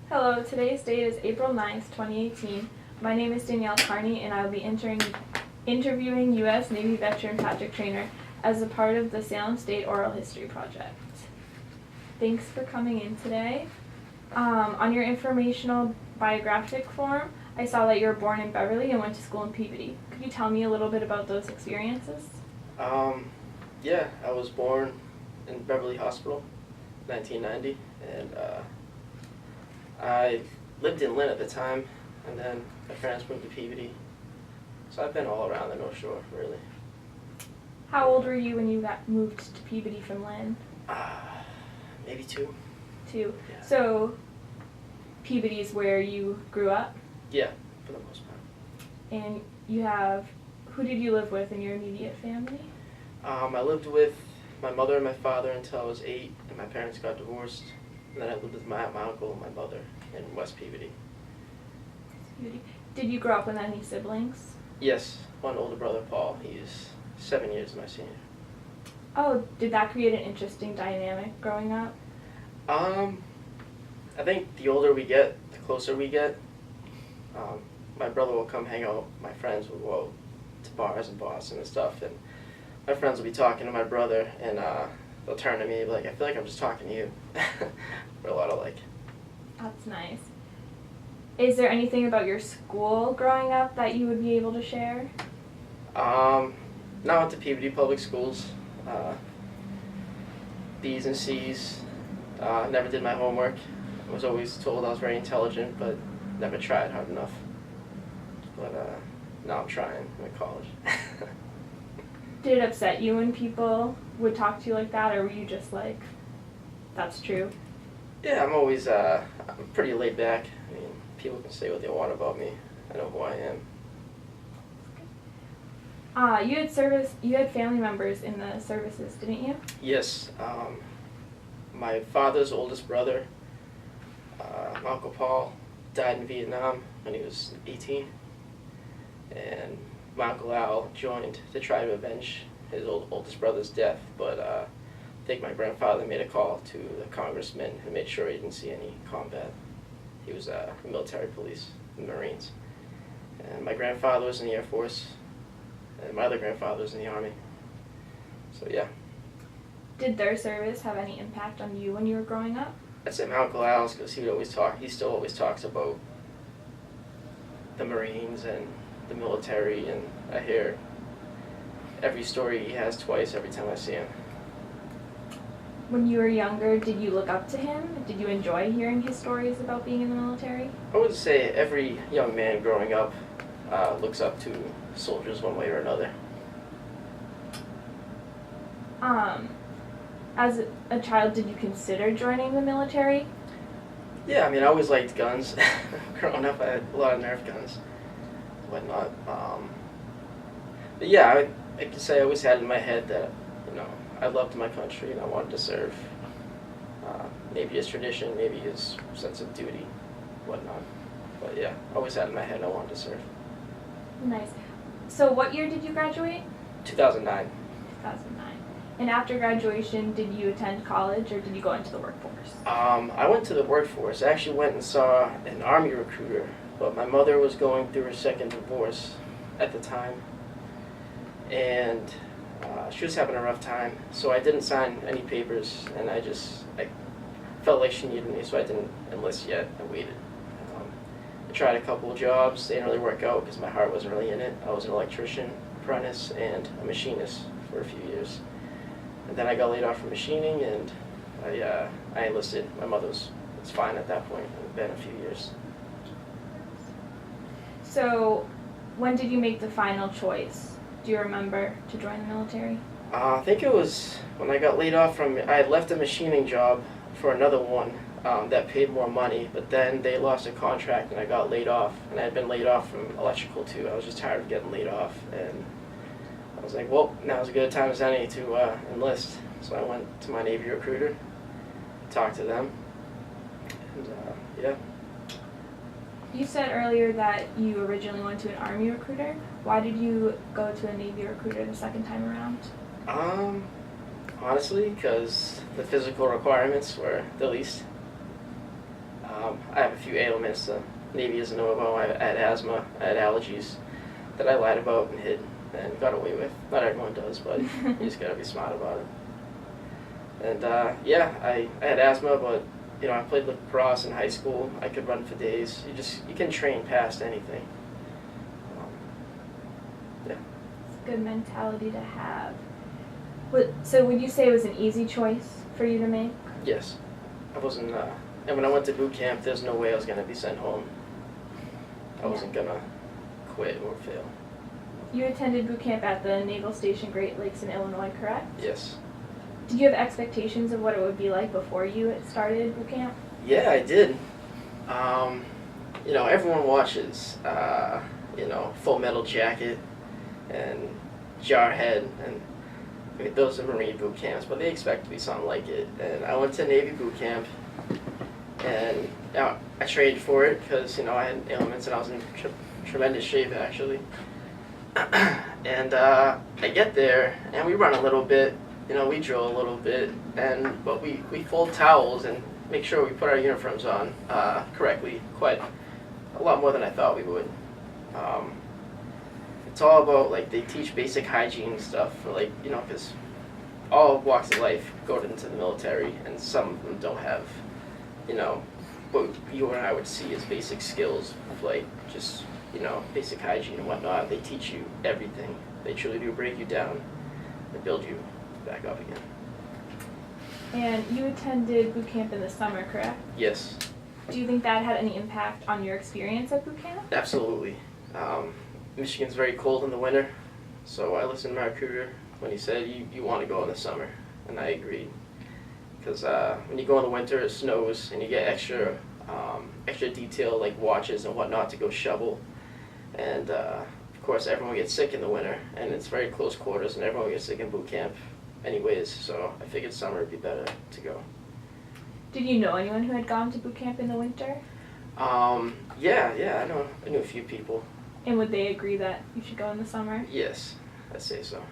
Hello, today's date is April 9th, 2018. My name is Danielle Carney and I will be interviewing U.S. Navy veteran Patrick Trainor as a part of the Salem State Oral History Project. Thanks for coming in today. On your informational biographic form, I saw that you were born in Beverly and went to school in Peabody. Could you tell me a little bit about those experiences? Yeah, I was born in Beverly Hospital, 1990, and I lived in Lynn at the time, and then my parents moved to Peabody. So I've been all around the North Shore, really. How old were you when you moved to Peabody from Lynn? Maybe two. Two. Yeah. So Peabody is where you grew up? Yeah, for the most part. And who did you live with in your immediate family? I lived with my mother and my father until I was 8, and my parents got divorced. And then I lived with my uncle and my mother in West Peabody. Did you grow up with any siblings? Yes, one older brother, Paul. He's 7 years my senior. Oh, did that create an interesting dynamic growing up? I think the older we get, the closer we get. My brother will come hang out. My friends will go to bars in Boston and stuff, and my friends will be talking to my brother, and they'll turn to me and be like, I feel like I'm just talking to you. We're a lot alike. That's nice. Is there anything about your school growing up that you would be able to share? Now I went to Peabody Public Schools. B's and C's. Never did my homework. I was always told I was very intelligent, but never tried hard enough. But now I'm trying. I'm in college. Did it upset you when people would talk to you like that, or were you just like, that's true? Yeah, I'm always I'm pretty laid back. I mean, people can say what they want about me. I know who I am. You had family members in the services, didn't you? Yes. My father's oldest brother, my Uncle Paul, died in Vietnam when he was 18. And my Uncle Al joined to try to avenge his oldest brother's death, but I think my grandfather made a call to the congressman and made sure he didn't see any combat. He was the military police, the Marines. And my grandfather was in the Air Force, and my other grandfather was in the Army. So yeah. Did their service have any impact on you when you were growing up? I'd say my Uncle Al's, because he still always talks about the Marines and the military, and I hear every story he has twice every time I see him. When you were younger, did you look up to him? Did you enjoy hearing his stories about being in the military? I would say every young man growing up looks up to soldiers one way or another. As a child, did you consider joining the military? Yeah, I mean, I always liked guns. Growing up, I had a lot of Nerf guns, whatnot. But yeah, I could say I always had in my head that, I loved my country and I wanted to serve. Maybe as tradition, maybe as sense of duty, whatnot. But yeah, I always had in my head I wanted to serve. Nice. So what year did you graduate? 2009. 2009. And after graduation, did you attend college or did you go into the workforce? I went to the workforce. I actually went and saw an Army recruiter, but my mother was going through her second divorce at the time, and she was having a rough time, so I didn't sign any papers, and I felt like she needed me, so I didn't enlist yet. I waited. I tried a couple of jobs. They didn't really work out because my heart wasn't really in it. I was an electrician apprentice and a machinist for a few years. And then I got laid off from machining, and I enlisted. My mother was fine at that point. It had been a few years. So when did you make the final choice? Do you remember to join the military? I think it was when I got laid off from, I had left a machining job for another one that paid more money, but then they lost a contract and I got laid off. And I had been laid off from electrical too. I was just tired of getting laid off, and I was like, well, now's as good a time as any to enlist. So I went to my Navy recruiter, talked to them, and yeah. You said earlier that you originally went to an Army recruiter. Why did you go to a Navy recruiter the second time around? Honestly, because the physical requirements were the least. I have a few ailments the Navy doesn't know about. I had asthma, I had allergies that I lied about and hid and got away with. Not everyone does, but you just gotta be smart about it. And I had asthma, but I played lacrosse in high school. I could run for days. You can train past anything. It's a good mentality to have. So would you say it was an easy choice for you to make? Yes. I wasn't, and when I went to boot camp, there's no way I was going to be sent home. I wasn't going to quit or fail. You attended boot camp at the Naval Station Great Lakes in Illinois, correct? Yes. Did you have expectations of what it would be like before you started boot camp? Yeah, I did. Everyone watches, Full Metal Jacket and Jarhead, and those are Marine boot camps, but they expect to be something like it. And I went to Navy boot camp, and I trained for it because, I had ailments and I was in tremendous shape, actually. And I get there, and we run a little bit, we drill a little bit, but we fold towels and make sure we put our uniforms on correctly, quite a lot more than I thought we would. It's all about, they teach basic hygiene stuff, because all walks of life go into the military, and some of them don't have, what you and I would see as basic skills of, just, basic hygiene and whatnot. They teach you everything. They truly do break you down and build you back up again. And you attended boot camp in the summer, correct? Yes. Do you think that had any impact on your experience at boot camp? Absolutely. Michigan's very cold in the winter, so I listened to my recruiter when he said you want to go in the summer, and I agreed. Because when you go in the winter, it snows, and you get extra detail like watches and whatnot to go shovel, and of course everyone gets sick in the winter, and it's very close quarters, and everyone gets sick in boot camp anyways, so I figured summer would be better to go. Did you know anyone who had gone to boot camp in the winter? Yeah, I knew a few people. And would they agree that you should go in the summer? Yes, I'd say so.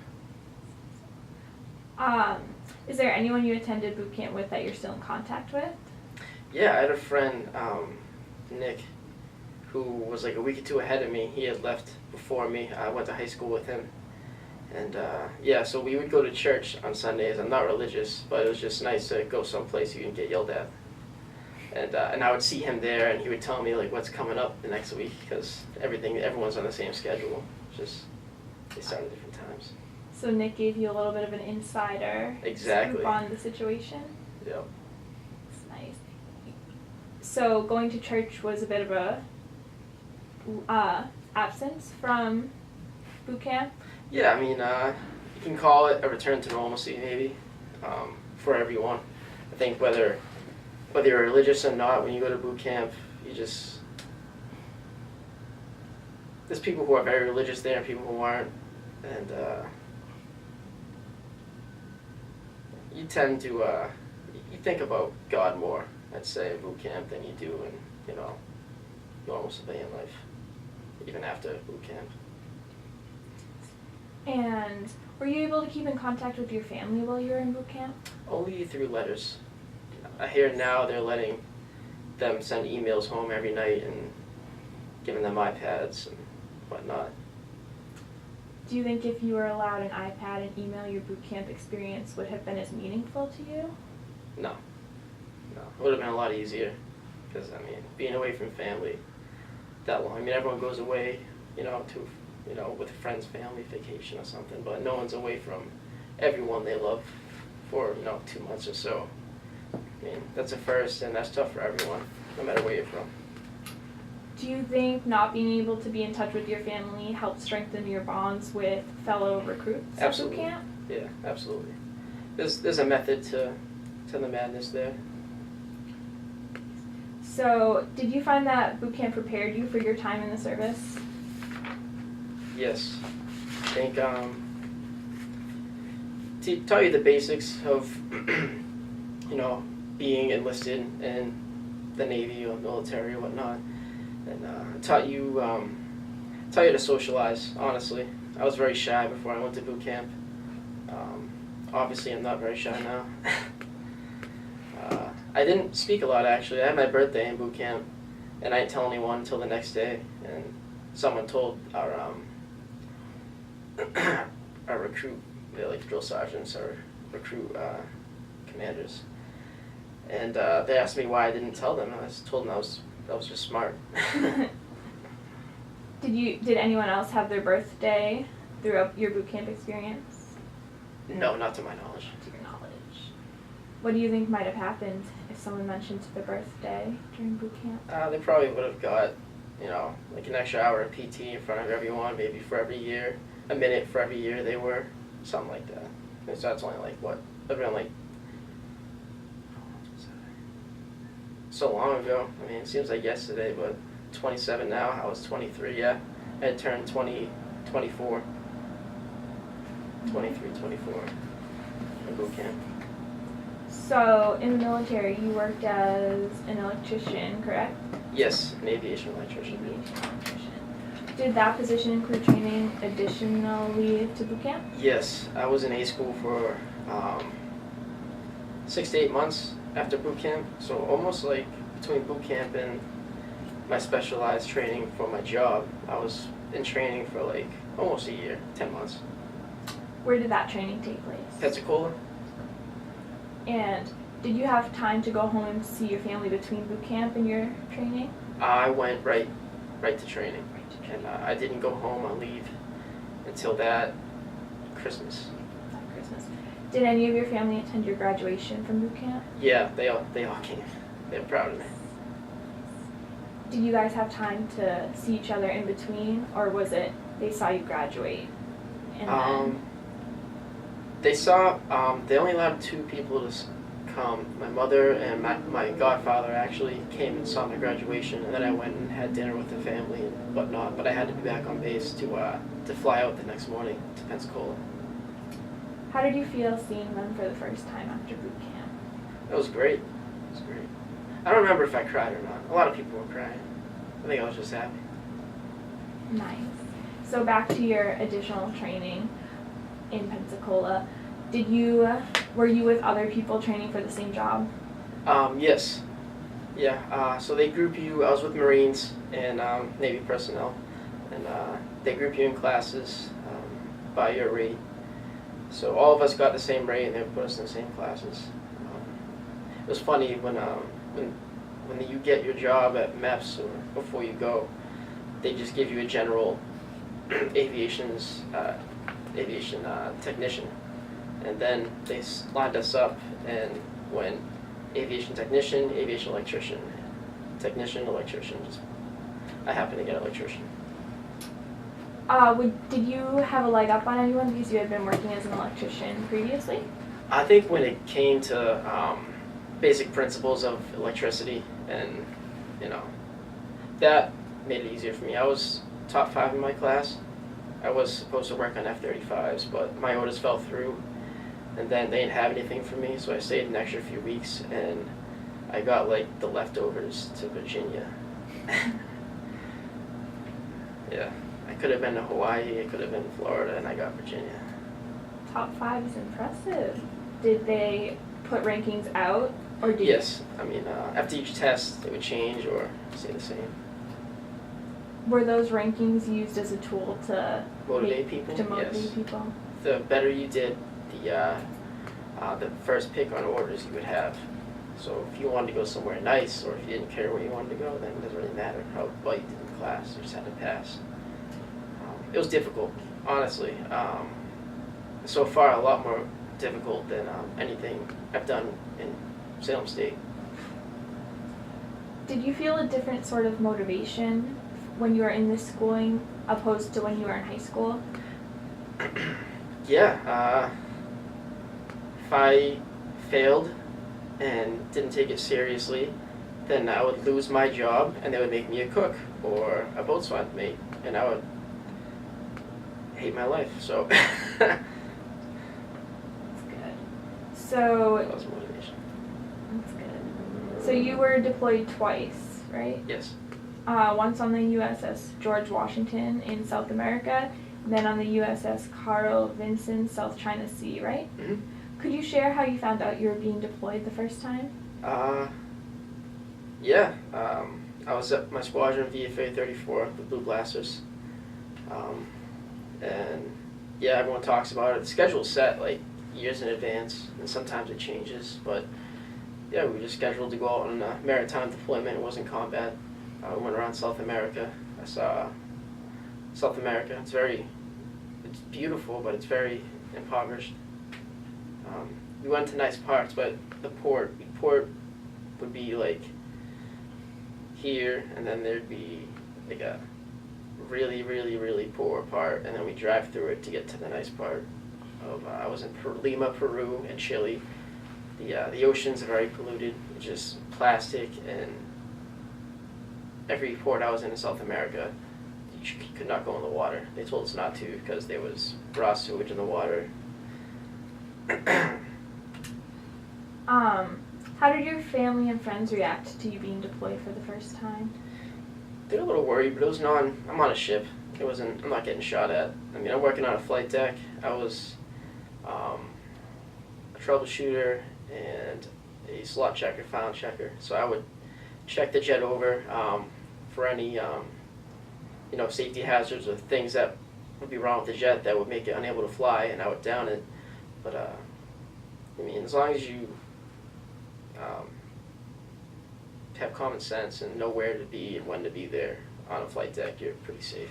Is there anyone you attended boot camp with that you're still in contact with? Yeah, I had a friend, Nick, who was like a week or two ahead of me. He had left before me. I went to high school with him. And so we would go to church on Sundays. I'm not religious, but it was just nice to go someplace you didn't get yelled at. And I would see him there, and he would tell me what's coming up the next week, because everyone's on the same schedule. Just they start at different times. So Nick gave you a little bit of an insider scoop on the situation? Yep. That's nice. So going to church was a bit of a absence from boot camp? Yeah, you can call it a return to normalcy, maybe, for everyone. I think whether you're religious or not, when you go to boot camp, there's people who are very religious there and people who aren't, and you tend to, you think about God more, I'd say, in boot camp than you do in, normal civilian life, even after boot camp. And were you able to keep in contact with your family while you were in boot camp? Only through letters. I hear now they're letting them send emails home every night and giving them iPads and whatnot. Do you think if you were allowed an iPad and email, your boot camp experience would have been as meaningful to you? No. It would have been a lot easier because, being away from family that long. Everyone goes away, with a friend's family vacation or something, but no one's away from everyone they love for, 2 months or so. That's a first, and that's tough for everyone, no matter where you're from. Do you think not being able to be in touch with your family helped strengthen your bonds with fellow recruits at boot camp? Yeah, absolutely. There's a method to the madness there. So, did you find that boot camp prepared you for your time in the service? Yes. I think, to tell you the basics of, being enlisted in the Navy or military or whatnot, and taught you to socialize, honestly. I was very shy before I went to boot camp. Obviously, I'm not very shy now. I didn't speak a lot, actually. I had my birthday in boot camp, and I didn't tell anyone until the next day. And someone told our our recruit, like drill sergeants, our recruit commanders. And they asked me why I didn't tell them, and I just told them I was just smart. Did anyone else have their birthday throughout your boot camp experience? No, not to my knowledge. To your knowledge. What do you think might have happened if someone mentioned their birthday during boot camp? They probably would have got, like an extra hour of PT in front of everyone, maybe for every year, a minute for every year they were, something like that. Because that's only like what, around like, so long ago. I mean, it seems like yesterday, but 27 now. I was 23. Yeah, I had turned 24 in boot camp. So, in the military, you worked as an electrician, correct? Yes, an aviation electrician. Did that position include training additionally to boot camp? Yes, I was in A school for 6 to 8 months after boot camp, so almost like between boot camp and my specialized training for my job, I was in training for like almost a year, 10 months. Where did that training take place? Pensacola. And did you have time to go home and see your family between boot camp and your training? I went right to training, and I didn't go home on leave until that Christmas. Did any of your family attend your graduation from boot camp? Yeah, they all came. They were proud of me. Did you guys have time to see each other in between, or was it they saw you graduate and then? They only allowed 2 people to come. My mother and my godfather actually came and saw my graduation, and then I went and had dinner with the family and whatnot. But I had to be back on base to fly out the next morning to Pensacola. How did you feel seeing them for the first time after boot camp? It was great. It was great. I don't remember if I cried or not. A lot of people were crying. I think I was just happy. Nice. So back to your additional training in Pensacola. Were you with other people training for the same job? Yes. Yeah. So they group you. I was with Marines and Navy personnel, and they group you in classes by your rate. So all of us got the same rate, and they would put us in the same classes. It was funny when you get your job at MEPS or before you go, they just give you a general aviation technician, and then they lined us up and went aviation technician, aviation electrician, technician, electrician. I happened to get electrician. Did you have a leg up on anyone because you had been working as an electrician previously? I think when it came to basic principles of electricity, and that made it easier for me. I was top 5 in my class. I was supposed to work on F-35s, but my orders fell through, and then they didn't have anything for me, so I stayed an extra few weeks, and I got like the leftovers to Virginia. Yeah. I could have been to Hawaii, I could have been to Florida, and I got Virginia. Top 5 is impressive. Did they put rankings out, or did Yes, I mean, after each test, they would change or stay the same. Were those rankings used as a tool to Motivate people? motivate Yes. people? The better you did, the first pick on orders you would have. So if you wanted to go somewhere nice, or if you didn't care where you wanted to go, then it doesn't really matter how well you did in class. You just had to pass. It was difficult, honestly. So far, a lot more difficult than anything I've done in Salem State. Did you feel a different sort of motivation when you were in this schooling opposed to when you were in high school? Yeah. If I failed and didn't take it seriously, then I would lose my job, and they would make me a cook or a boatswain mate, and I would hate my life. So That's good. So that was motivation. that's good. So you were deployed twice, right? Yes. Once on the USS George Washington in South America, then on the USS Carl Vinson, South China Sea, right? Mm-hmm. Could you share how you found out you were being deployed the first time? Uh, yeah, I was at my squadron, VFA 34, the Blue Blasters. And yeah, everyone talks about it. The schedule's set like years in advance, and sometimes it changes. But yeah, we were just scheduled to go out on a maritime deployment. It wasn't combat. We went around South America. I saw South America. It's beautiful, but it's very impoverished. We went to nice parts, but the port would be like here, and then there'd be like a really, really, really poor part, and then we drive through it to get to the nice part. I was in Lima, Peru, and Chile. The oceans are very polluted, just plastic, and every port I was in South America, you could not go in the water. They told us not to because there was raw sewage in the water. How did your family and friends react to you being deployed for the first time? They're a little worried, but it was I'm on a ship. I'm not getting shot at. I mean, I'm working on a flight deck. I was a troubleshooter and a slot checker, found checker. So I would check the jet over for any safety hazards or things that would be wrong with the jet that would make it unable to fly, and I would down it. But I mean, as long as you have common sense and know where to be and when to be there on a flight deck, you're pretty safe.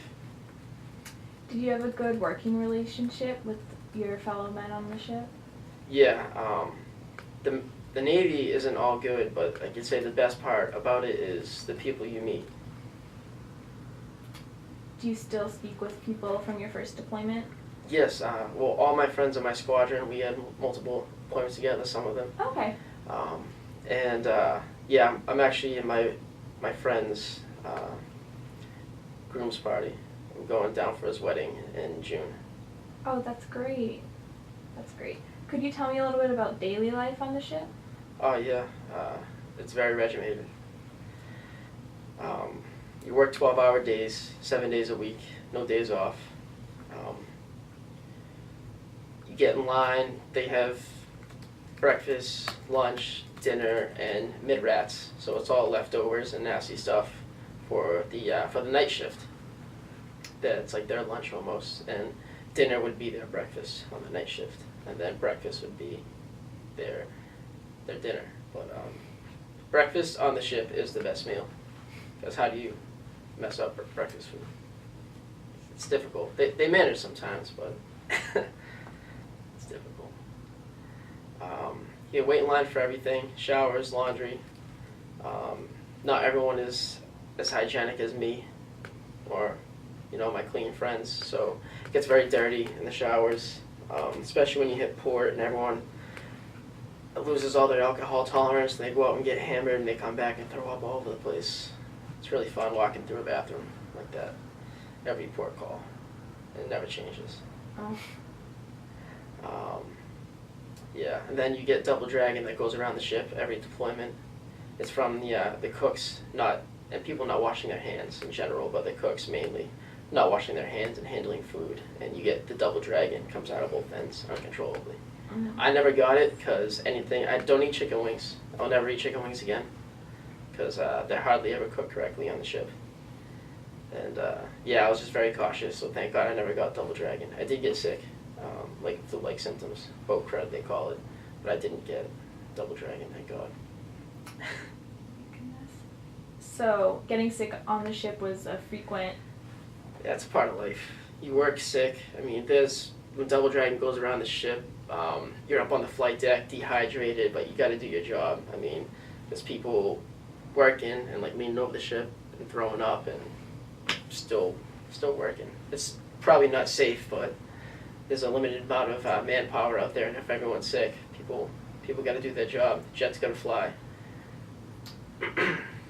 Did you have a good working relationship with your fellow men on the ship? Yeah, the Navy isn't all good, but I could say the best part about it is the people you meet. Do you still speak with people from your first deployment? Yes, well, all my friends in my squadron, we had multiple deployments together, some of them. Okay. And yeah, I'm actually in my friend's groom's party. I'm going down for his wedding in June. Oh, that's great. That's great. Could you tell me a little bit about daily life on the ship? Oh yeah, it's very regimented. You work 12-hour days, 7 days a week, no days off. You get in line, they have breakfast, lunch, dinner, and mid-rats, so it's all leftovers and nasty stuff for the night shift. That's like their lunch almost, and dinner would be their breakfast on the night shift, and then breakfast would be their dinner. But breakfast on the ship is the best meal, because how do you mess up breakfast food? It's difficult. They manage sometimes, but it's difficult. You wait in line for everything, showers, laundry. Not everyone is as hygienic as me or my clean friends, so it gets very dirty in the showers, especially when you hit port and everyone loses all their alcohol tolerance and they go out and get hammered and they come back and throw up all over the place. It's really fun walking through a bathroom like that every port call. It never changes. Oh. Yeah, and then you get double dragon that goes around the ship every deployment. It's from the cooks, and people not washing their hands in general, but the cooks mainly not washing their hands and handling food, and you get the double dragon comes out of both ends uncontrollably. Mm-hmm. I never got it because I don't eat chicken wings. I'll never eat chicken wings again because they're hardly ever cooked correctly on the ship. And yeah, I was just very cautious, so thank God I never got double dragon. I did get sick, like flu-like symptoms, boat crud they call it, but I didn't get double dragon, thank God. Goodness. So getting sick on the ship was a frequent. Yeah, it's a part of life. You work sick. I mean, when double dragon goes around the ship, you're up on the flight deck, dehydrated, but you got to do your job. I mean, there's people working and like leaning over the ship and throwing up and still working. It's probably not safe, but there's a limited amount of manpower out there, and if everyone's sick, people got to do their job. The jet's got to fly.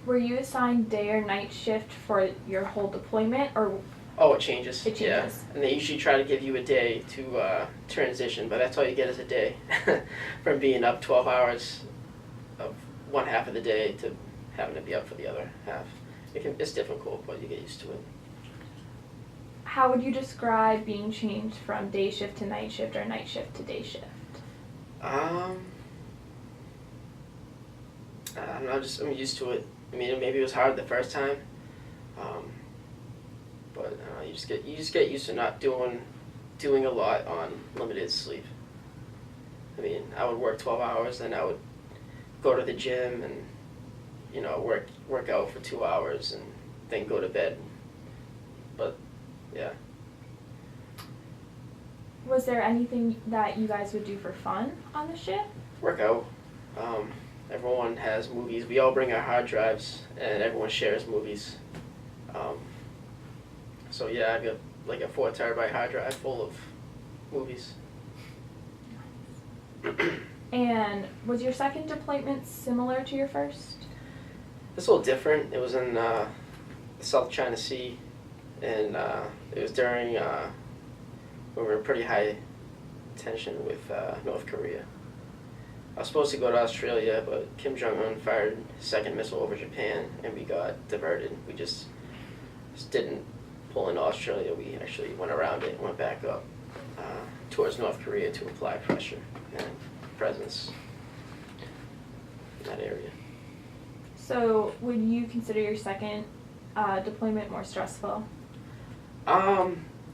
Were you assigned day or night shift for your whole deployment, or? Oh, it changes. It changes. Yeah, and they usually try to give you a day to transition, but that's all you get is a day from being up 12 hours of one half of the day to having to be up for the other half. It's difficult, but you get used to it. How would you describe being changed from day shift to night shift or night shift to day shift? I don't know, I'm used to it. I mean, maybe it was hard the first time, but you just get used to not doing a lot on limited sleep. I mean, I would work 12 hours, then I would go to the gym and work out for 2 hours, and then go to bed. But yeah. Was there anything that you guys would do for fun on the ship? Work out. Everyone has movies. We all bring our hard drives, and everyone shares movies. So yeah, I've got like a 4 terabyte hard drive full of movies. And was your second deployment similar to your first? It's a little different. It was in the South China Sea, and it was during when we were in pretty high tension with North Korea. I was supposed to go to Australia, but Kim Jong-un fired his second missile over Japan, and we got diverted. We just didn't pull into Australia. We actually went around it and went back up towards North Korea to apply pressure and presence in that area. So would you consider your second deployment more stressful?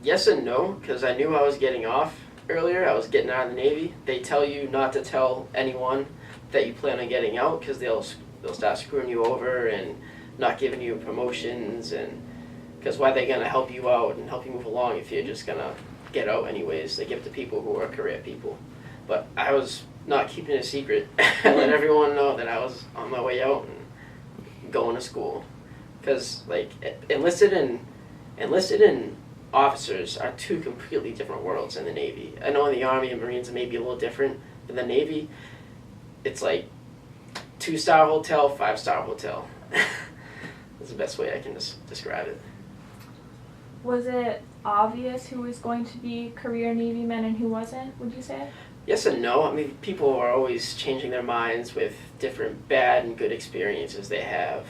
Yes and no, because I knew I was getting off earlier. I was getting out of the Navy. They tell you not to tell anyone that you plan on getting out, because they'll start screwing you over and not giving you promotions, and because why are they going to help you out and help you move along if you're just going to get out anyways? They give it to people who are career people. But I was not keeping it a secret. I let everyone know that I was on my way out and going to school, because like enlisted and officers are 2 completely different worlds in the Navy. I know in the Army and Marines it may be a little different, but in the Navy, it's like 2-star hotel, 5-star hotel. That's the best way I can describe it. Was it obvious who was going to be career Navy men and who wasn't, would you say? Yes and no. I mean, people are always changing their minds with different bad and good experiences they have.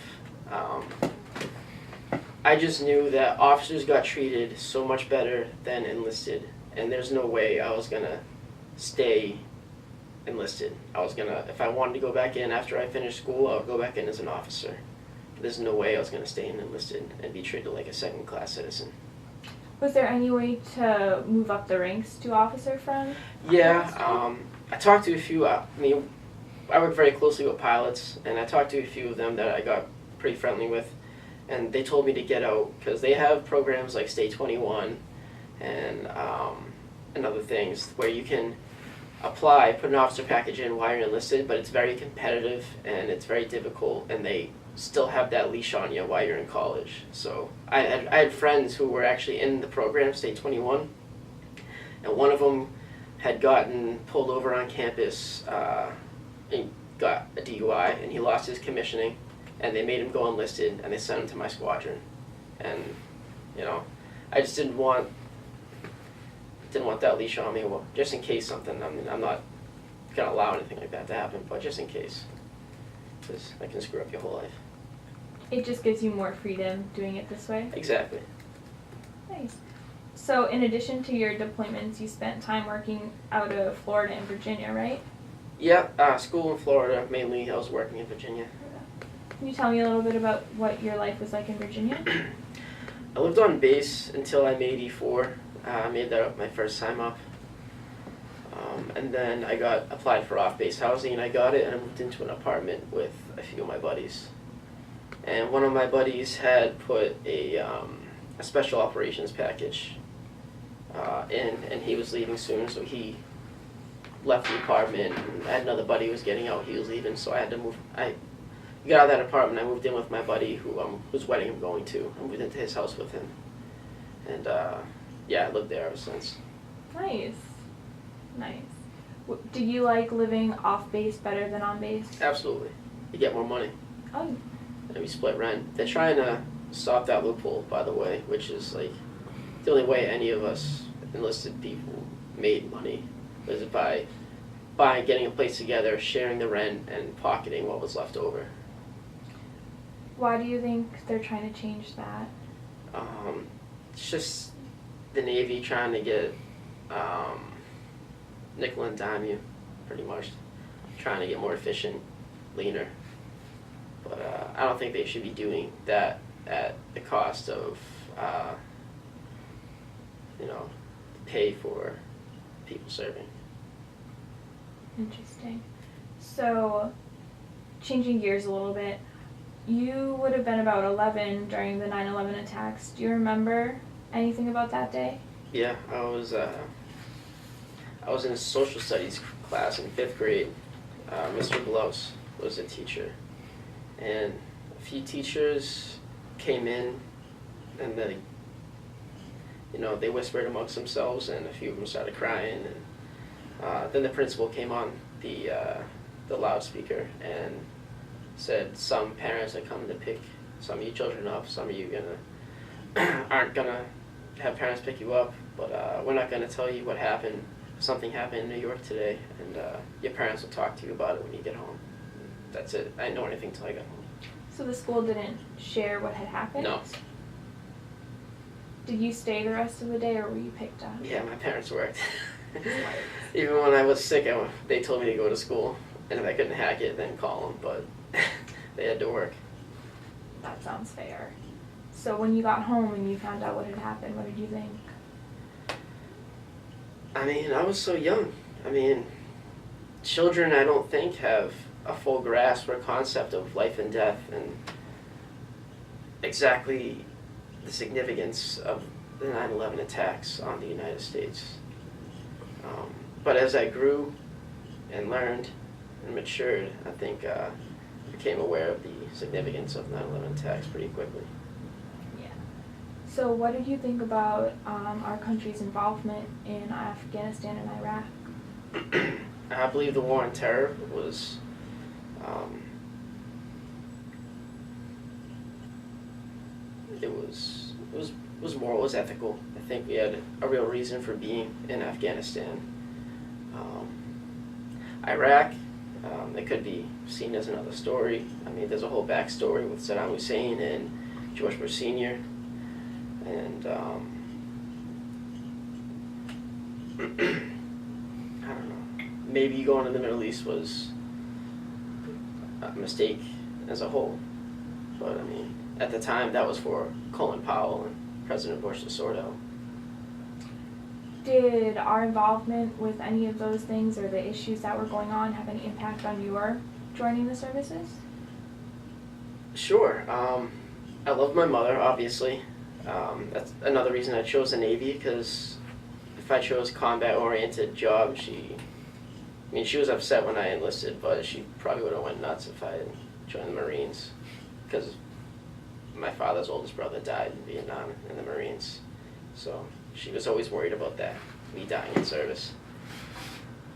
I just knew that officers got treated so much better than enlisted, and there's no way I was going to stay enlisted. If I wanted to go back in after I finished school, I would go back in as an officer. There's no way I was going to stay in enlisted and be treated like a second-class citizen. Was there any way to move up the ranks to officer from? Yeah, I talked to a few. I work very closely with pilots, and I talked to a few of them that I got pretty friendly with, and they told me to get out because they have programs like Stay 21 and other things where you can apply, put an officer package in while you're enlisted, but it's very competitive and it's very difficult, and they still have that leash on you while you're in college. So I had friends who were actually in the program, Stay 21, and one of them had gotten pulled over on campus and got a DUI, and he lost his commissioning, and they made him go enlisted, and they sent him to my squadron. And I just didn't want that leash on me, well, just in case something. I mean, I'm not gonna allow anything like that to happen, but just in case, because that can screw up your whole life. It just gives you more freedom doing it this way? Exactly. Nice. So in addition to your deployments, you spent time working out of Florida and Virginia, right? Yeah, school in Florida, mainly. I was working in Virginia. Can you tell me a little bit about what your life was like in Virginia? I lived on base until I made E-4. I made that up my first time up. And then I applied for off-base housing, and I got it, and I moved into an apartment with a few of my buddies. And one of my buddies had put a special operations package in, and he was leaving soon, so he left the apartment. And I had another buddy who was getting out, he was leaving, so I had to move. I got out of that apartment, I moved in with my buddy whose wedding I'm going to. I moved into his house with him. And yeah, I lived there ever since. Nice. Nice. Do you like living off base better than on base? Absolutely. You get more money. Oh. And we split rent. They're trying to stop that loophole, by the way, which is like the only way any of us enlisted people made money was by getting a place together, sharing the rent, and pocketing what was left over. Why do you think they're trying to change that? It's just the Navy trying to get nickel and dime you, pretty much. Trying to get more efficient, leaner. But I don't think they should be doing that at the cost of, pay for people serving. Interesting. So, changing gears a little bit, you would have been about 11 during the 9/11 attacks. Do you remember anything about that day? Yeah, I was in a social studies class in 5th grade. Mr. Blouse was a teacher, and a few teachers came in, and they whispered amongst themselves, and a few of them started crying, and then the principal came on the loudspeaker and said, some parents are coming to pick some of you children up, some of you aren't gonna have parents pick you up, but we're not gonna tell you what happened. Something happened in New York today, and your parents will talk to you about it when you get home. That's it. I didn't know anything till I got home. So the school didn't share what had happened? No. Did you stay the rest of the day, or were you picked up? Yeah, my parents worked. Even when I was sick, they told me to go to school, and if I couldn't hack it, then call them, but they had to work. That sounds fair. So when you got home and you found out what had happened, what did you think? I mean, I was so young. I mean, children, I don't think, have a full grasp or concept of life and death and exactly the significance of the 9/11 attacks on the United States. But as I grew and learned and matured, I think I became aware of the significance of 9/11 attacks pretty quickly. Yeah. So what did you think about our country's involvement in Afghanistan and Iraq? I believe the war on terror was it was moral, it was ethical. I think we had a real reason for being in Afghanistan. Iraq, it could be seen as another story. I mean, there's a whole backstory with Saddam Hussein and George Bush Sr. And I don't know. Maybe going to the Middle East was a mistake as a whole. But I mean, at the time, that was for Colin Powell and President Bush to sort out. Did our involvement with any of those things or the issues that were going on have any impact on your joining the services? Sure. I love my mother, obviously. That's another reason I chose the Navy, because if I chose combat-oriented job, she was upset when I enlisted, but she probably would have went nuts if I had joined the Marines, because my father's oldest brother died in Vietnam in the Marines. So she was always worried about that, me dying in service.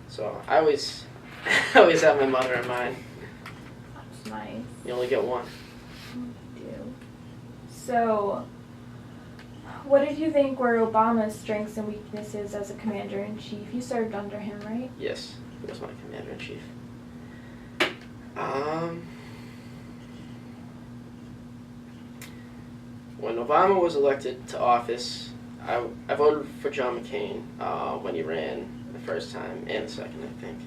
So I always have my mother in mind. That's nice. You only get one. You do. So, what did you think were Obama's strengths and weaknesses as a commander-in-chief? You served under him, right? Yes, he was my commander-in-chief. When Obama was elected to office, I voted for John McCain when he ran the first time and the second, I think.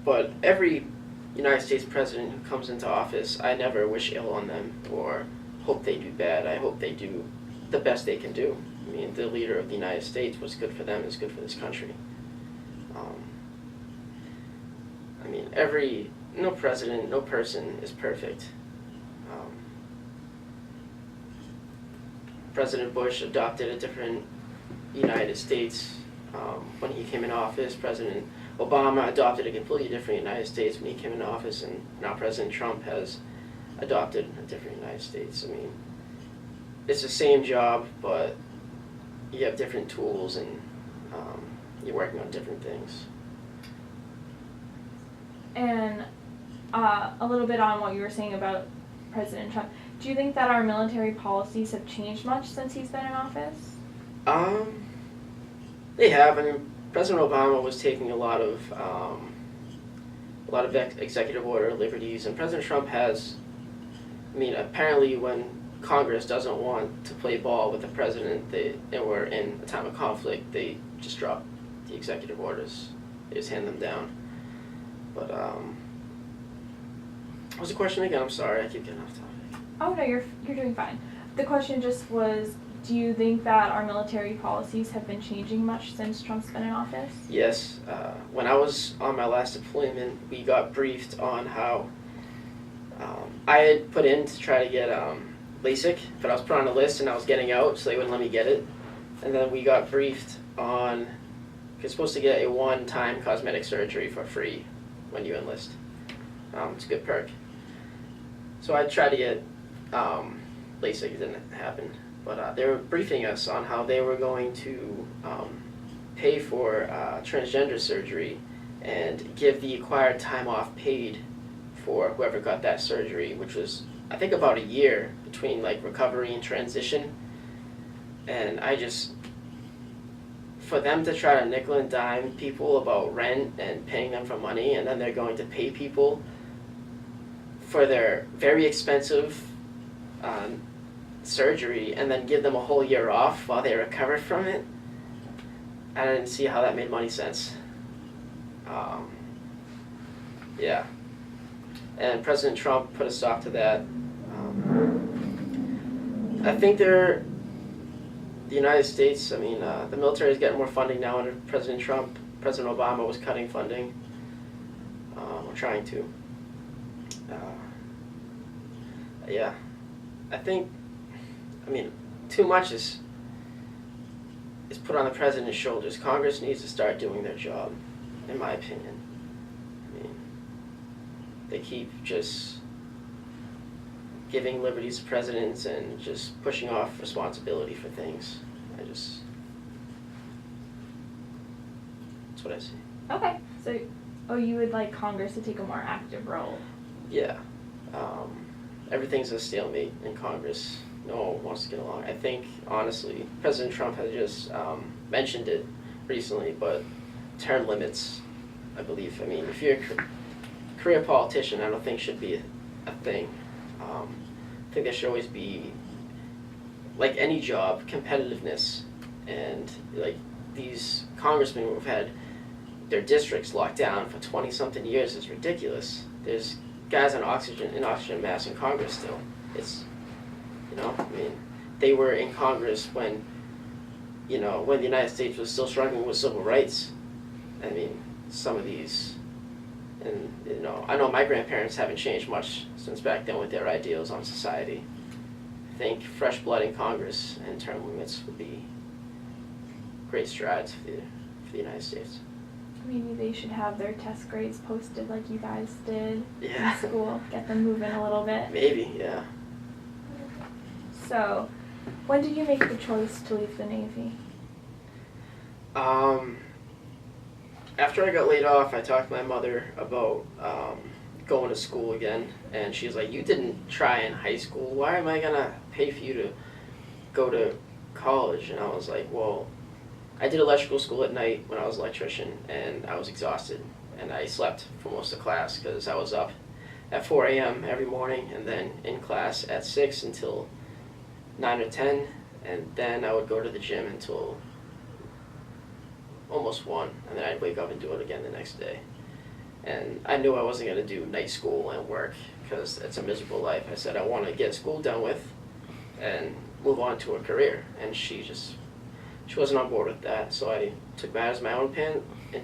But every United States president who comes into office, I never wish ill on them or hope they do bad. I hope they do the best they can do. I mean, the leader of the United States, what's good for them is good for this country. I mean, no president, no person is perfect. President Bush adopted a different United States when he came in office. President Obama adopted a completely different United States when he came in office, and now President Trump has adopted a different United States. I mean, it's the same job, but you have different tools and you're working on different things. And a little bit on what you were saying about President Trump. Do you think that our military policies have changed much since he's been in office? They have. I mean, President Obama was taking a lot of executive order liberties, and President Trump has. I mean, apparently, when Congress doesn't want to play ball with the president, and we're in a time of conflict, they just drop the executive orders. They just hand them down. But What was the question again? I'm sorry, I keep getting off topic. Oh no, you're doing fine. The question just was, do you think that our military policies have been changing much since Trump's been in office? Yes. When I was on my last deployment, we got briefed on how I had put in to try to get LASIK, but I was put on a list and I was getting out, so they wouldn't let me get it. And then we got briefed on you're supposed to get a one-time cosmetic surgery for free when you enlist. It's a good perk. So I tried to get LASIK, it didn't happen. But they were briefing us on how they were going to pay for transgender surgery and give the acquired time off paid for whoever got that surgery, which was, I think, about a year between like recovery and transition. And I just, for them to try to nickel and dime people about rent and paying them for money, and then they're going to pay people for their very expensive surgery and then give them a whole year off while they recover from it, I didn't see how that made money sense. Yeah. And President Trump put a stop to that. I think the United States, I mean, the military is getting more funding now under President Trump. President Obama was cutting funding. We're trying to. Yeah. I mean, too much is put on the president's shoulders. Congress needs to start doing their job, in my opinion. I mean, they keep just giving liberties to presidents and just pushing off responsibility for things. That's what I see. Okay, so you would like Congress to take a more active role? Yeah. Everything's a stalemate in Congress. No one wants to get along. I think, honestly, President Trump has just mentioned it recently, but term limits, I believe. I mean, if you're a career politician, I don't think should be a thing. I think there should always be, like any job, competitiveness. And like these congressmen who have had their districts locked down for 20-something years is ridiculous. There's guys on oxygen masks in Congress still. It's, I mean, they were in Congress when the United States was still struggling with civil rights. I mean, some of these, and I know my grandparents haven't changed much since back then with their ideals on society. I think fresh blood in Congress and term limits would be great strides for the United States. Maybe they should have their test grades posted like you guys did Yeah. in school. Get them moving a little bit. Maybe, yeah. So, when did you make the choice to leave the Navy? After I got laid off, I talked to my mother about going to school again, and she's like, "You didn't try in high school. Why am I gonna pay for you to go to college?" And I was like, "Well, I did electrical school at night when I was an electrician, and I was exhausted, and I slept for most of class because I was up at 4 a.m. every morning, and then in class at 6 until 9 or 10, and then I would go to the gym until almost 1, and then I'd wake up and do it again the next day. And I knew I wasn't going to do night school and work because it's a miserable life. I said I want to get school done with and move on to a career, and she wasn't on board with that, so I took matters into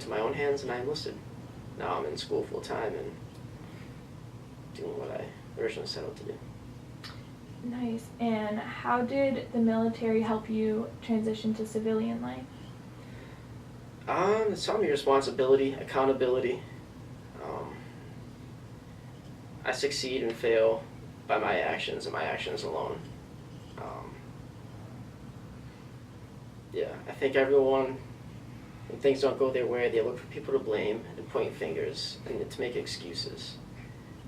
my own hands, and I enlisted. Now I'm in school full time and doing what I originally set out to do. Nice. And how did the military help you transition to civilian life? It taught me responsibility, accountability. I succeed and fail by my actions and my actions alone. Yeah, I think everyone, when things don't go their way, they look for people to blame and point fingers and to make excuses.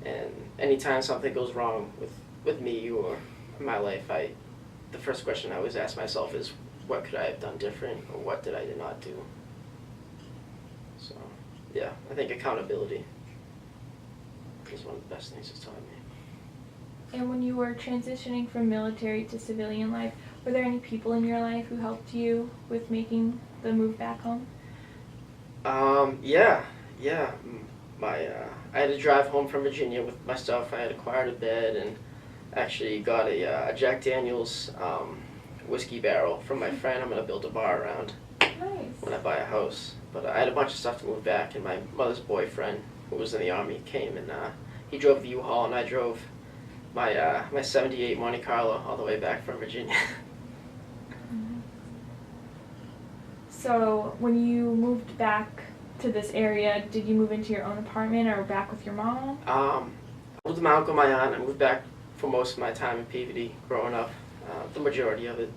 And anytime something goes wrong with me or my life, the first question I always ask myself is, what could I have done different, or what did I not do? So, yeah, I think accountability is one of the best things it's taught me. And when you were transitioning from military to civilian life, were there any people in your life who helped you with making the move back home? Yeah. I had to drive home from Virginia with my stuff. I had acquired a bed and actually got a Jack Daniel's whiskey barrel from my friend. I'm gonna build a bar around when I buy a house. But I had a bunch of stuff to move back, and my mother's boyfriend, who was in the Army, came and he drove the U-Haul, and I drove my '78 Monte Carlo all the way back from Virginia. So when you moved back to this area, did you move into your own apartment or back with your mom? I moved with my uncle and my aunt. I moved back for most of my time in Peabody growing up, the majority of it.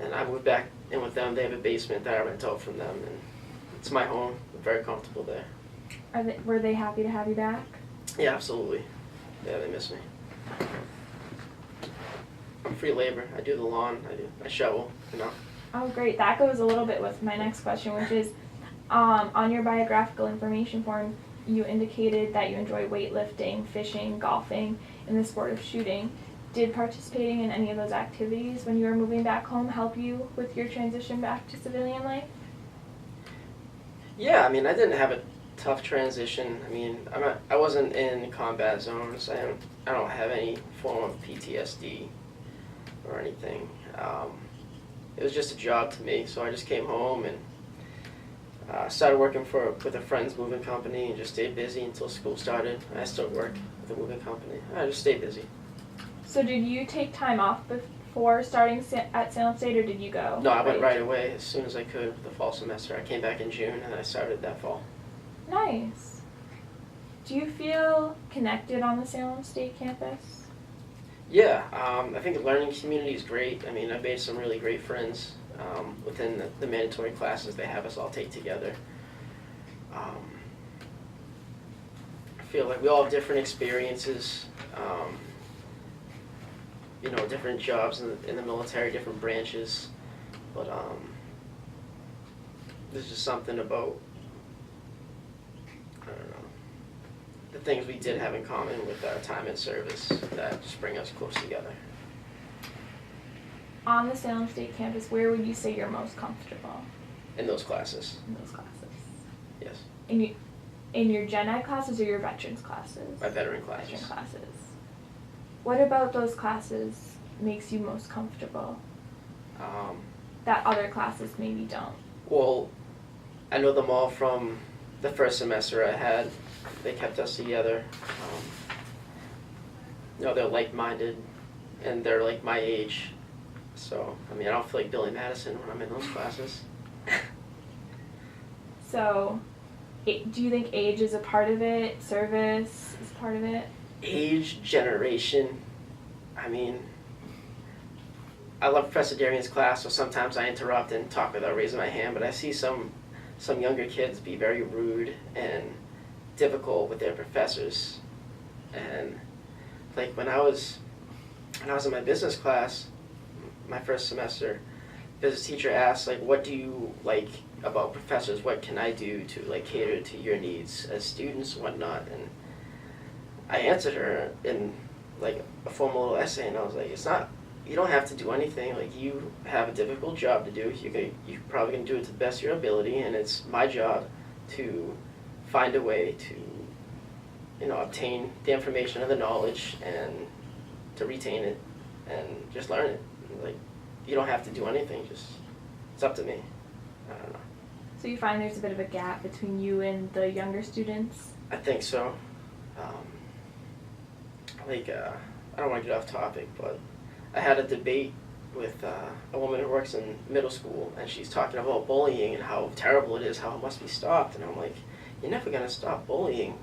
And I moved back in with them. They have a basement that I rent out from them, and it's my home. I'm very comfortable there. Were they happy to have you back? Yeah, absolutely. Yeah, they miss me. I'm free labor. I do the lawn. I shovel, you know. Oh, great. That goes a little bit with my next question, which is, on your biographical information form, you indicated that you enjoy weightlifting, fishing, golfing, and the sport of shooting. Did participating in any of those activities when you were moving back home help you with your transition back to civilian life? Yeah, I mean, I didn't have a tough transition. I mean, I wasn't in combat zones. I don't have any form of PTSD or anything. It was just a job to me, so I just came home and started working with a friend's moving company and just stayed busy until school started. I still work with a moving company. I just stayed busy. So did you take time off before starting at Salem State, or did you go? No, I went right away as soon as I could for the fall semester. I came back in June and I started that fall. Nice. Do you feel connected on the Salem State campus? Yeah, I think the learning community is great. I mean, I've made some really great friends within the mandatory classes they have us all take together. I feel like we all have different experiences, you know, different jobs in the military, different branches, but there's just something about, I don't know, the things we did have in common with our time in service that just bring us close together. On the Salem State campus, where would you say you're most comfortable? In those classes. In those classes. Yes. In your Gen Ed classes or your veterans classes? My veteran classes. Veteran classes. What about those classes makes you most comfortable that other classes maybe don't? Well, I know them all from the first semester I had. They kept us together. You know, they're like-minded, and they're like my age. So, I mean, I don't feel like Billy Madison when I'm in those classes. So, do you think age is a part of it? Service is part of it? Age, generation. I mean, I love Professor Darian's class, so sometimes I interrupt and talk without raising my hand, but I see some younger kids be very rude and difficult with their professors. And like when I was in my business class, my first semester, business teacher asked, like, what do you like about professors? What can I do to like cater to your needs as students and whatnot? And I answered her in like a formal little essay, and I was like, you don't have to do anything. Like, you have a difficult job to do. You're probably gonna do it to the best of your ability, and it's my job to find a way to, you know, obtain the information and the knowledge and to retain it and just learn it. Like, you don't have to do anything. Just, it's up to me. I don't know. So you find there's a bit of a gap between you and the younger students? I think so. I don't want to get off topic, but I had a debate with a woman who works in middle school, and she's talking about bullying and how terrible it is, how it must be stopped. And I'm like, you're never going to stop bullying.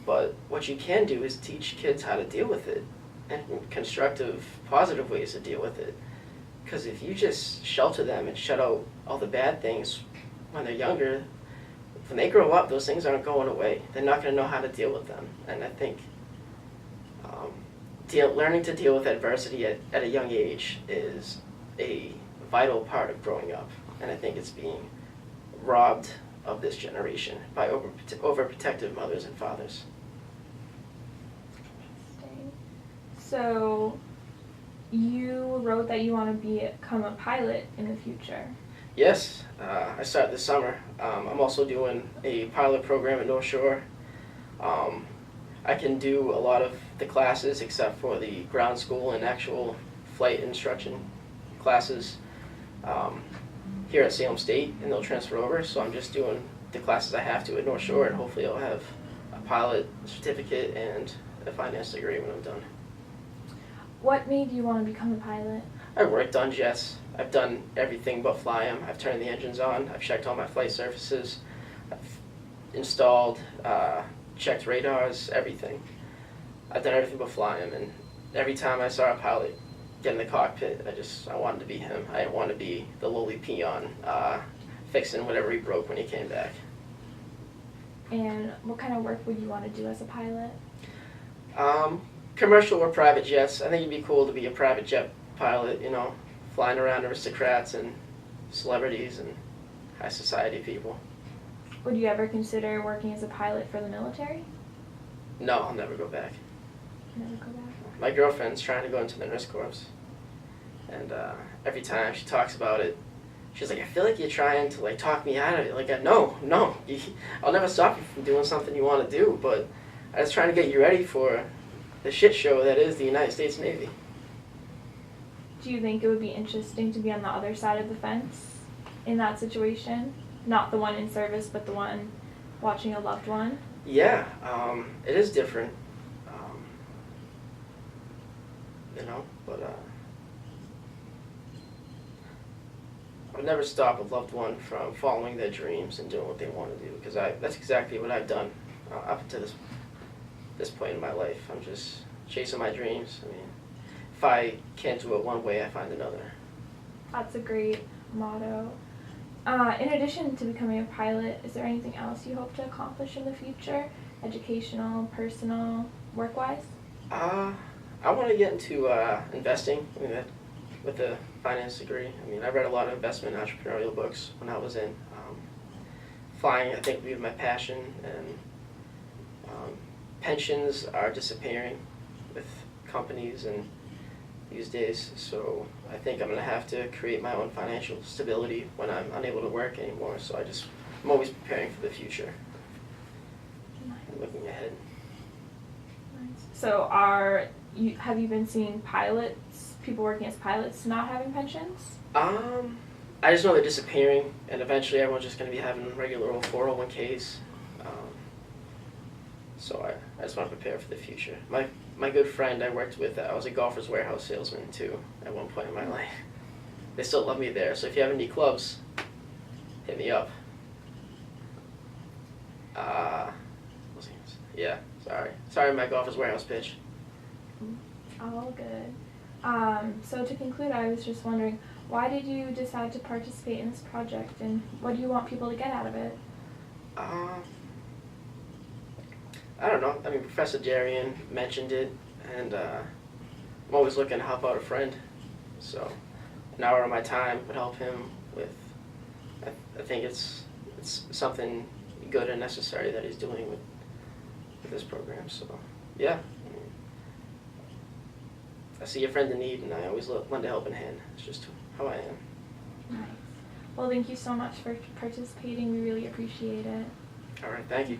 But what you can do is teach kids how to deal with it and constructive, positive ways to deal with it. Because if you just shelter them and shut out all the bad things when they're younger, when they grow up, those things aren't going away. They're not going to know how to deal with them. And I think learning to deal with adversity at a young age is a vital part of growing up. And I think it's being robbed of this generation by overprotective mothers and fathers. So you wrote that you want to become a pilot in the future. Yes, I started this summer. I'm also doing a pilot program at North Shore. I can do a lot of the classes except for the ground school and actual flight instruction classes here at Salem State, and they'll transfer over, so I'm just doing the classes I have to at North Shore, and hopefully I'll have a pilot certificate and a finance degree when I'm done. What made you want to become a pilot? I worked on jets. I've done everything but fly them. I've turned the engines on. I've checked all my flight surfaces. I've installed, checked radars, everything. I've done everything but fly them, and every time I saw a pilot get in the cockpit, I wanted to be him. I didn't want to be the lowly peon fixing whatever he broke when he came back. And what kind of work would you want to do as a pilot? Commercial or private jets. I think it'd be cool to be a private jet pilot, you know, flying around aristocrats and celebrities and high society people. Would you ever consider working as a pilot for the military? No, I'll never go back. Never go back. My girlfriend's trying to go into the nurse corps, and every time she talks about it, she's like, I feel like you're trying to like talk me out of it. Like, no, I'll never stop you from doing something you want to do, but I was trying to get you ready for the shit show that is the United States Navy. Do you think it would be interesting to be on the other side of the fence in that situation? Not the one in service, but the one watching a loved one? Yeah, it is different, you know, but I would never stop a loved one from following their dreams and doing what they want to do, because that's exactly what I've done up to this point in my life. I'm just chasing my dreams. I mean, if I can't do it one way, I find another. That's a great motto. In addition to becoming a pilot, is there anything else you hope to accomplish in the future? Educational, personal, work-wise? I want to get into investing. I mean, with a finance degree. I mean, I read a lot of investment and entrepreneurial books when I was in. Flying, I think, would be my passion, and pensions are disappearing with companies and these days, so I think I'm going to have to create my own financial stability when I'm unable to work anymore, so I'm always preparing for the future and looking ahead. Nice. So have you been seeing people working as pilots not having pensions? I just know they're disappearing, and eventually everyone's just going to be having regular old 401ks. So I just want to prepare for the future. My good friend I worked with, I was a Golfer's Warehouse salesman too at one point in my life. They still love me there, so if you have any clubs, hit me up. Yeah, sorry my Golfer's Warehouse pitch. All good. So to conclude, I was just wondering, why did you decide to participate in this project, and what do you want people to get out of it? I don't know. I mean, Professor Darian mentioned it, and I'm always looking to help out a friend. So an hour of my time would help him with. I think it's something good and necessary that he's doing with this program. So yeah, I mean, I see a friend in need, and I always lend a helping hand. It's just how I am. Nice. Well, thank you so much for participating. We really appreciate it. All right, thank you.